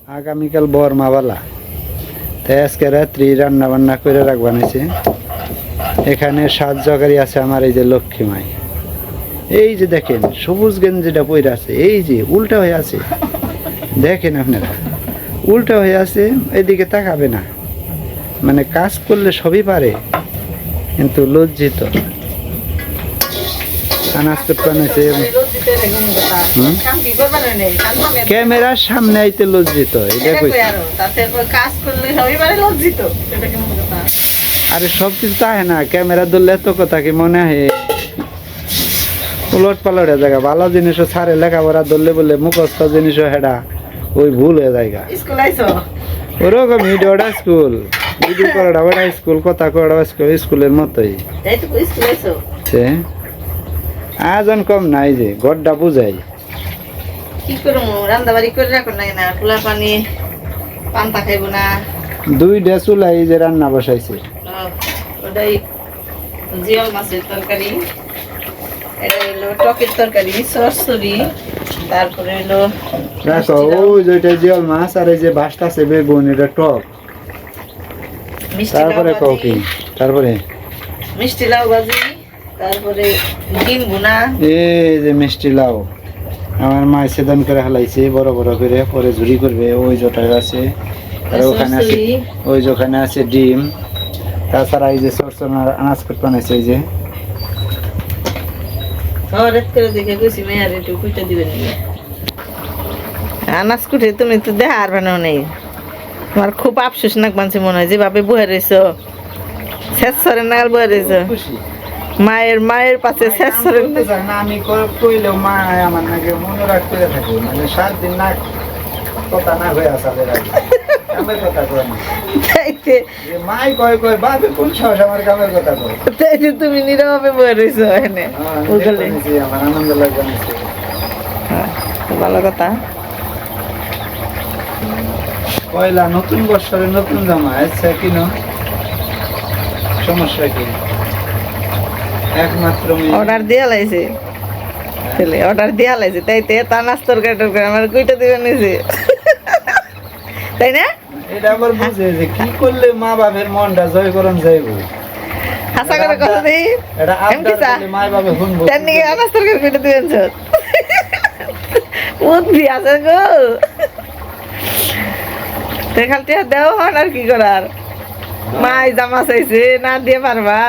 আগামীকাল বরমাবালা, তাই আজকে রাত্রি রান্না বান্না করে রাখবা নিছে। এখানে 7 জগারি আছে আমার, এই যে লক্ষ্মী মাই, এই যে দেখেন সবুজ গেঞ্জিটা পইরা আছে, এই যে উল্টা হয়ে আছে, দেখেন আপনারা উল্টা হয়ে আছে, এদিকে তাকাবে না। মানে কাজ করলে সবই পারে, কিন্তু লজ্জিত। আনাজ করতে বানাইছে, ক্যামেরার সামনে আইতে লজ্জিত, এটা কইছে। আরে সব কিছু তাই না, ক্যামেরা ধরলে এত কথা কি মনে হয়? উলট পালটের জায়গা, ভালো জিনিসও ছাড়ে, লেখাপড়া ধরলে বলে মুখস্থ জিনিসও হেডা ওই ভুল হয়ে জায়গা। ওরকম ওটা স্কুল, ভিডিও করাটা ওটা স্কুল, কথা করাটা স্কুলের মতোই। আজন কম নাই যে গড্ডা বুঝাই কি করব, রান্না বাড়ি করে রাখো না, পোলা পানি পান্তা খাইব না। 2টা চুলাই যে রান্না বসাইছে, ওটাই জিয়াল মাছের তরকারি, এটা হলো টকের তরকারি, সরসরি, তারপরে হলো রাখো ওই যেটা জিয়াল মাছ, আর এই যে ভাতটা আছে বেগুন, এটা টক। তারপরে কও কি, তারপরে মিষ্টি লাউ ভাজি, তারপরে ডিম ভুনা। এই যে মিষ্টি লাউ আমার মা সেদান করে হালাইছে বড় বড় করে, পরে ঝুরি করবে। ওই জটার আছে, আর ওখানে আছে, ওই যেখানে আছে ডিম। তাছাড়া এই যে সরসর আনাজ করতে বানাইছে, এই যে আনাজ কুটে তুমি তো দেখা আর বানাও নেই। তোমার খুব আফসোস নাক মানছে মনে হয়, যেভাবে বহে রয়েছো, শেষ সরের নাগাল বহে রয়েছো, মায়ের পাশে শেষ সরের না। আমি কইলেও মা আমার নাকি মনে রাখতে থাকে, মানে 7 দিন না কথা না হয়ে আসালে কামের কথা কয় না। মাই কয় কয় বাপে কোন সাহস আমার কামের কথা কয়। তাইতে তুমি নীরবে বহে রয়েছো এখানে, আমার আনন্দ লাগবে। ভালো কথা। পয়লা নতুন বছরে নতুন জামা, আচ্ছা কিনো, সমস্যা কি? একমাত্র অর্ডার দিয়া লাইছে, অর্ডার দিয়া লাইছে, তাইতে তা নাস্তর কাটার করে আমার কইটা দিবে নিছে, তাই না? এটা আবার বুঝে যে কি করলে মা বাবার মনটা জয় করন যাইব। হাসা করে কথা দেই, এটা আবদার করলে মা বাবা শুনবো। তার নিকে নাস্তর করে কইটা দিবেন স্যার, বুদ্ধি আছে গো। দেখালতে দেও হন, আর কি করার। মাই জামা চাইছে, না দিয়ে পারবা।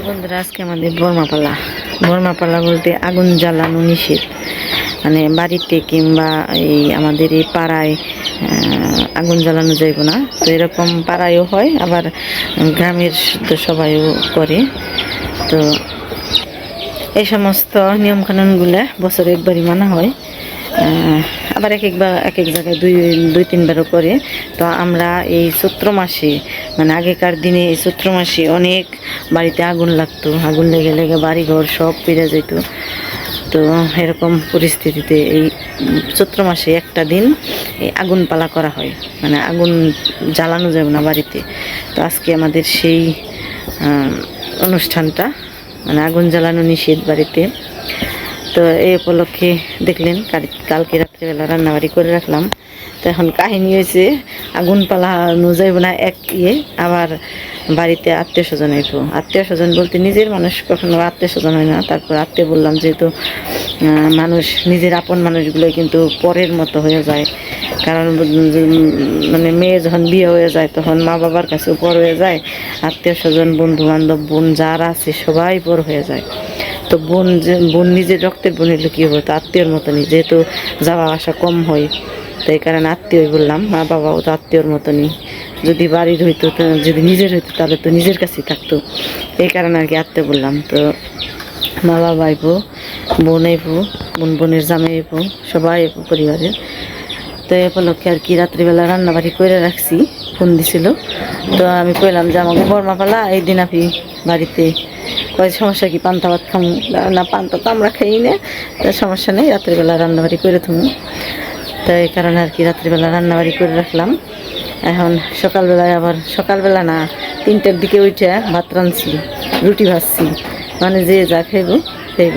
বন্ধুরা, আজকে আমাদের বর্মা পালা বলতে আগুন জ্বালানো নিষেধ। মানে বাড়িতে কিংবা এই আমাদের এই পাড়ায় আগুন জ্বালানো যাইব না। তো এরকম পাড়ায়ও হয়, আবার গ্রামের তো সবাইও করে। তো এই সমস্ত নিয়মকানুনগুলো বছরে একবারই মানা হয়, আবার এক এক জায়গায় দুই তিনবারও করে। তো আমরা এই চৈত্র মাসে, মানে আগেকার দিনে এই চৈত্র মাসে অনেক বাড়িতে আগুন লাগতো, আগুন লেগে লেগে বাড়িঘর সব পেরে যেত। তো এরকম পরিস্থিতিতে এই চৈত্র মাসে একটা দিন এই আগুন পালা করা হয়, মানে আগুন জ্বালানো যাবে না বাড়িতে। তো আজকে আমাদের সেই অনুষ্ঠানটা, মানে আগুন জ্বালানো নিষেধ বাড়িতে। তো এই উপলক্ষে দেখলেন কালকে রাত্রিবেলা রান্নাবাড়ি করে রাখলাম। তো এখন কাহিনী হয়েছে আগুন পালানো যাইব না এক আবার বাড়িতে আত্মীয় স্বজন হইব। আত্মীয় স্বজন বলতে নিজের মানুষ কখনো আত্মীয় স্বজন হয় না। তারপর আত্মীয় বললাম, যেহেতু মানুষ নিজের আপন মানুষগুলোই কিন্তু পরের মতো হয়ে যায়। কারণ মানে মেয়ে যখন বিয়ে হয়ে যায় তখন মা বাবার কাছেও পর হয়ে যায়, আত্মীয় স্বজন বন্ধু বান্ধব বোন যারা আছে সবাই পর হয়ে যায়। তো বোন নিজের রক্তের বোন হলে কী হবে, তো আত্মীয়র মতনই, যেহেতু যাওয়া আসা কম হয়, তো এই কারণে আত্মীয়ই বললাম। মা বাবাও তো আত্মীয়র মতনই, যদি বাড়ির হইতো, যদি নিজের হইতো তাহলে তো নিজের কাছেই থাকতো, এই কারণে আর কি আত্মীয় বললাম। তো মা বাবা আইবো, বোন আইবো, বোনের জামাই আইবো, সবাই আইবো পরিবারের। তো এই উপলক্ষে আর কি রাত্রিবেলা রান্নাবাড়ি করে রাখছি, ফোন দিছিল। তো আমি কইলাম যে আমাকে বর্মা পালা এই দিন আপনি বাড়িতে, কয় সমস্যা কি পান্তা ভাত খামু না? পান্তা তো আমরা খাই না, সমস্যা নেই, রাত্রিবেলা রান্নাবাড়ি করে থামু। তো এই কারণে আর কি রাত্রিবেলা রান্নাবাড়ি করে রাখলাম। এখন সকালবেলায়, আবার সকালবেলা না 3টার দিকে উঠে ভাত রাঁধছি, রুটি ভাজছি। মানে যে যা খাইব খাইব।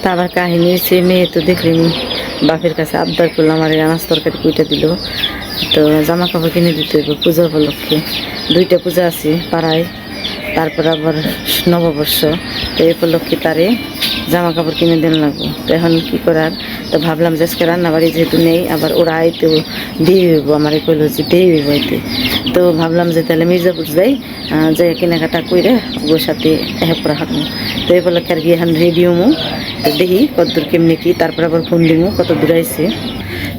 তা আবার কাহিনী হচ্ছে মেয়ে তো দেখলেনি, বাপের কাছে আবদার করলাম আর আনাজ তরকারি কুইটা দিল। তো জামা কাপড় কিনে দিতে হইব পূজা উপলক্ষে, 2টা পূজা আছে পাড়ায়, তারপর আবার নববর্ষ। তো এই উপলক্ষে তারে জামা কাপড় কিনে দেন লাগবো। তো এখন কী করার, তো ভাবলাম যে আজকে রান্নাবাড়ি যেহেতু নেই, আবার ওরা আইতেও দেরি হইব, আমার কইলো যে দেরি হইব আইতে। তো ভাবলাম যে তাহলে মির্জাপুর যাই, যাই কেনাকাটা করে ওর সাথে হেল্প করা হাঁটবো। তো এই উপলক্ষে আর কি এখন রেডি হমু, তো দেখি কতদূর কেমনি কি, তারপর আবার ফোন দিমু কত দূর আইছে।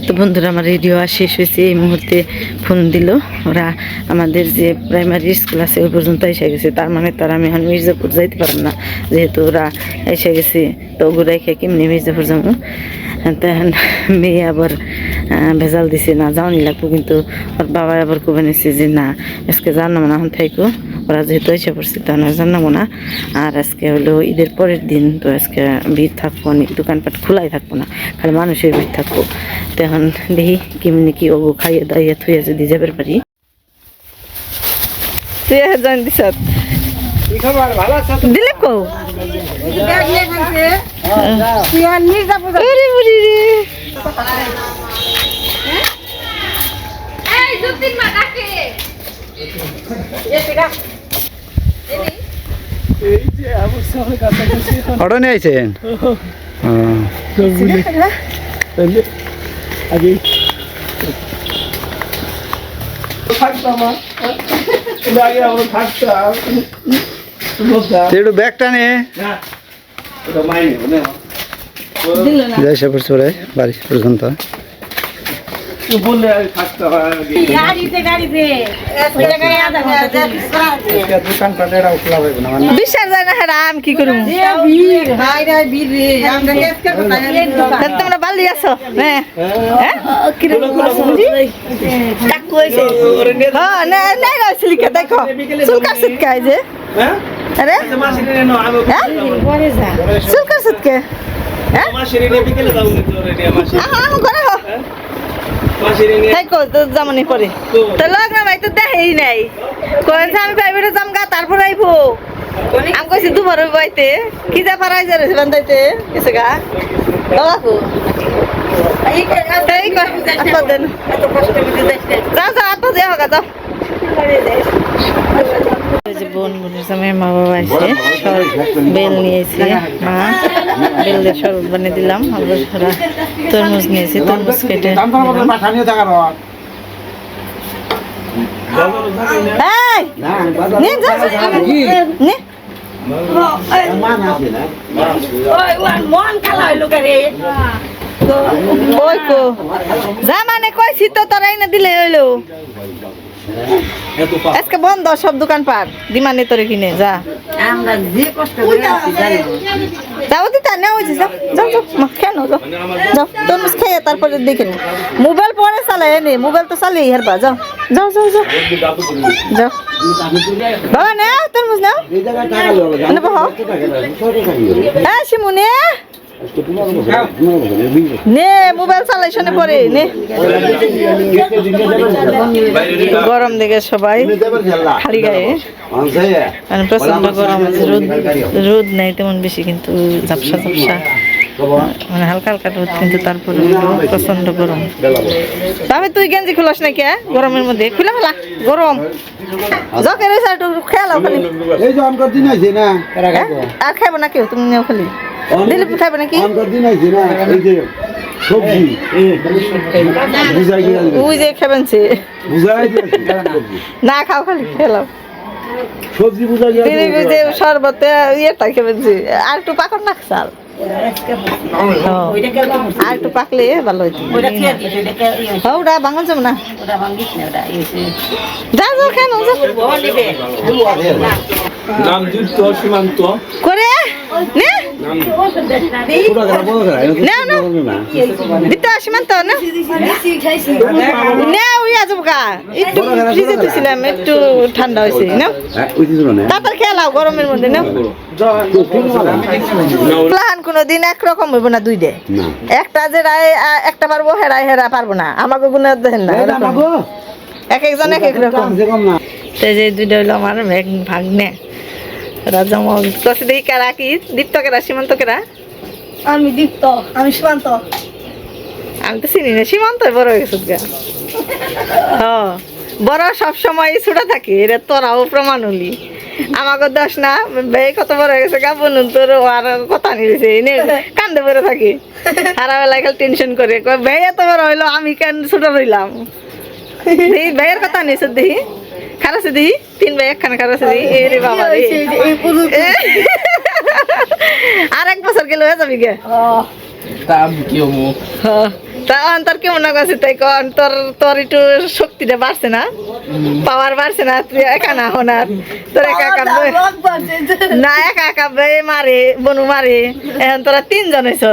তো বন্ধুরা আমার রেডিও আর শেষ হয়েছে, এই মুহূর্তে ফোন দিল। ওরা আমাদের যে প্রাইমারি স্কুল আছে ওই পর্যন্ত এসে গেছে, তার মানে তারা আমি এখন মির্জাপুর যাইতে পারবো না, যেহেতু ওরা এসে গেছে। তো ওগুলাই খেয়ে কেমনি মির্জাপুর যাবো। তখন মেয়ে আবার ভেজাল দিছে, না যাওয়ানি লাগবো, কিন্তু ওর বাবা আবার কবে নিছে যে না আজকে জানাবো না, এখন থাইকো, ওরা যেহেতু এসে পড়ছে তখন আর জানাবো না। আর আজকে হলো ঈদের পরের দিন, তো আজকে ভিড় থাকবো, দোকানপাট খোলাই থাকবো না, খালি মানুষের ভিড় থাকবো। তো এখন দেখি কেমনি কি ওগো খাইয়ে দাইয়ে থুয়ে যদি যাবার পারি। তুই জান দিস দিলীপ কৌ অটো নিয়ে আইছেন? একটু ব্যাগটা নে যাইসা পড়ছে ওরে বাড়ি পর্যন্ত। বিশ্বাস যায় না, হ্যাঁ আমি কি করবো, তোমরা বালি আছো হ্যাঁ দেখো চুলকার সুটকায় যে আরে চুলকার সুটকে জামানি পরে তো লগ না ভাই তো দেখেই নাই, কয়েন আমি প্রাইভেটে যাম গা তারপর আইবো। আমি কইছি দুবার বাইতে কি যা পারাই যা রেছে বান্ধাইতে কিছু গা বাবু যাও যাও আট বাজে হোক যাও। বোন বোনের সময় মা বাবা এসে বেল নিয়েছি, মা বেল দিয়ে শরবত বানিয়ে দিলাম। আবার তরমুজ নিয়েছি, তরমুজ কেটে মানে কইছি তো তোরা না দিলে হইলো। আজকে বন্ধ সব দোকানপাট, দিমানে তোরে কিনে যা যাও দিতা না হয়েছে যাও যাও যাও কেন যাও যাও তরমুজ খেয়ে তারপরে দেখে নি। মোবাইল পরে চালাই নে, মোবাইল তো চালিয়ে হেরবা যাও যাও যাও যাও যাও বাবা নে তরমুজ নাও হ্যাঁ শিমুনে নে মোবাইল চালাইছ না পরে নে। গরম দেখে সবাই খালি গায়ে, মানে প্রচন্ড গরম আছে, রোদ নেই তেমন বেশি, কিন্তু ঝাপসা ঝাপসা মানে হালকা হালকা রোদ, কিন্তু তারপরে প্রচন্ড গরম। তবে তুই গেঞ্জি খুলাস না কে গরমের মধ্যে? খুলে ফেলা গরম জকে রয়েছে একটু খেয়ালাও খালি। আর খাইবো না কেউ, তুমি নেও খালি দিলীপ খাইবে নাকি? ওই যে খাবেন না খাও খালি খেলাও শরবতে ইয়েটা খেবেন, আর একটু পাকড় না চাল আর একটু পাকলে ভালো হইতো। ওটা বাঙাল যাবো না, যা যাও কেন করে দিতে সীমান্ত না একটু ফ্রিজে দিয়েছিলাম, একটু ঠান্ডা হয়েছে না তাড়াতাড়ি খেলাও গরমের মধ্যে না। প্লান কোনোদিন একরকম হইব না, দুই দে একটা যে একটা পারবো হেরাই হেরা পারবো না, আমাকে গুণ দেখেন না এক একজন এক এক রকম। যে দুইটা হইলো আমার ভাগ্নে, রাজা মগ কসে দেখি কারা কি দীপ্ত কেরা সীমান্ত কেরা আমি দীপ্ত আমি সীমান্ত আমি তো চিনি না সীমান্ত বড় হয়ে গেছে গা হ্যাঁ বড় সবসময় ছুটা থাকে এটা তোরাও প্রমাণ হলি আমাকে দোষ না ভাই কত বড় হয়ে গেছে গা বলুন তোর আর কথা নিয়েছে এনে কান্দে পড়ে থাকে সারা বেলায় খালি টেনশন করে ভাই এত বড় হইলো আমি কেন ছোট রইলাম দেখি ভাইয়ের কথা নিয়েছে দেখি খারাপ দেখি 3 ভাই একখানে খারাপ দেখি এ রে বাবা রে আর 1 বছর গেলে হয়ে যাবি গে তা আমি কি হবো তা তোর কেমন আছে তাই কন তোর তোর একটু শক্তিটা বাড়ছে না পাওয়ার বাড়ছে না তুই একা না হনার তোর একা একা না একা একা মারে বনু মারে এখন তোরা 3 জন হইছ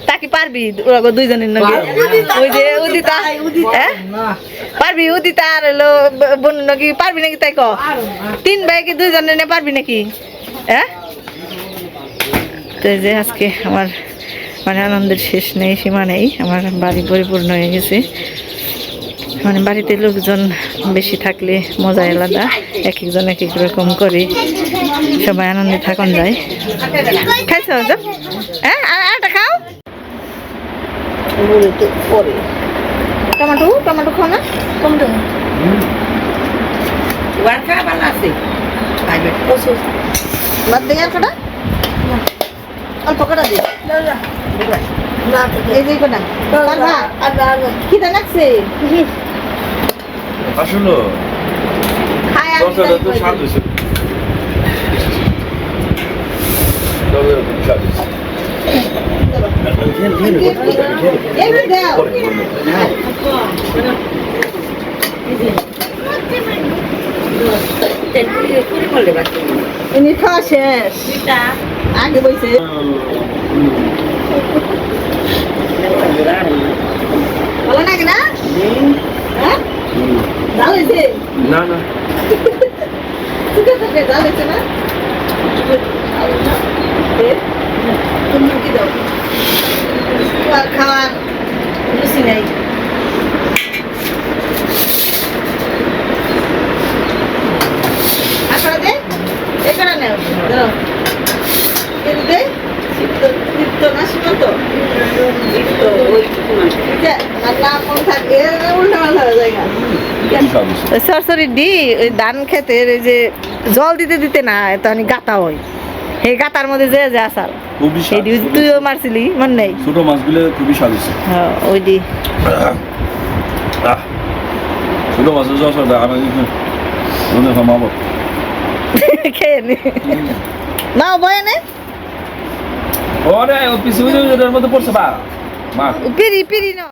তাকি পারবি ওরা 2 জনের নগে ওই যে উদিতা হ্যাঁ পারবি উদিতা আর হলো বনু নাকি পারবি নাকি তাই ক 3 ভাই কি 2 জনের নে পারবি নাকি হ্যাঁ তো যে আজকে আমার মানে আনন্দের শেষ নেই সীমা নেই আমার বাড়ি পরিপূর্ণ হয়ে গেছে মানে বাড়িতে লোকজন বেশি থাকলে মজা আলাদা এক একজন এক এক রকম করে সবাই আনন্দে থাকুন যায় খাইছ হ্যাঁ আরটা খাও টমেটো টমেটো খাও না টমেটো বাদ দিয়ে আর কটা অল্প কটা দিয়ে এই যে কটা খিদা লাগছে আসলে খায় আর দশটা তো স্বাদ হয়েছে এইগুলো দাও এমনি খাওয়া শেষ আগে বইছে ভালো লাগে না হ্যাঁ জাল হয়েছে না না সুখে সুখে জাল হয়েছে না তুমি কি দাও আর খাওয়ার রুচি নাই আসলে দে এখানে নেও ধরো এর দে দীপ্ত না সীমান্ত দীপ্ত ওই আল্লাহ কোন থাকে উল্টা পাল্টা জায়গা সরসরি দি ওই ধান খেতের এই যে জল দিতে দিতে না তখন গাতা হয় এই গাতার মধ্যে যে যে আসাল খুবই এই দি তুইও মারছিলি মন নেই ছোট মাছগুলো খুবই স্বাদ হয়েছে হ্যাঁ ওই দি ছোট মাছের জসটা আমি মনে হয় মামা খেয়ে নে নাও বয়ে নে ওরে পিছু মধ্যে পড়ছে বা মা পিরি পিরি না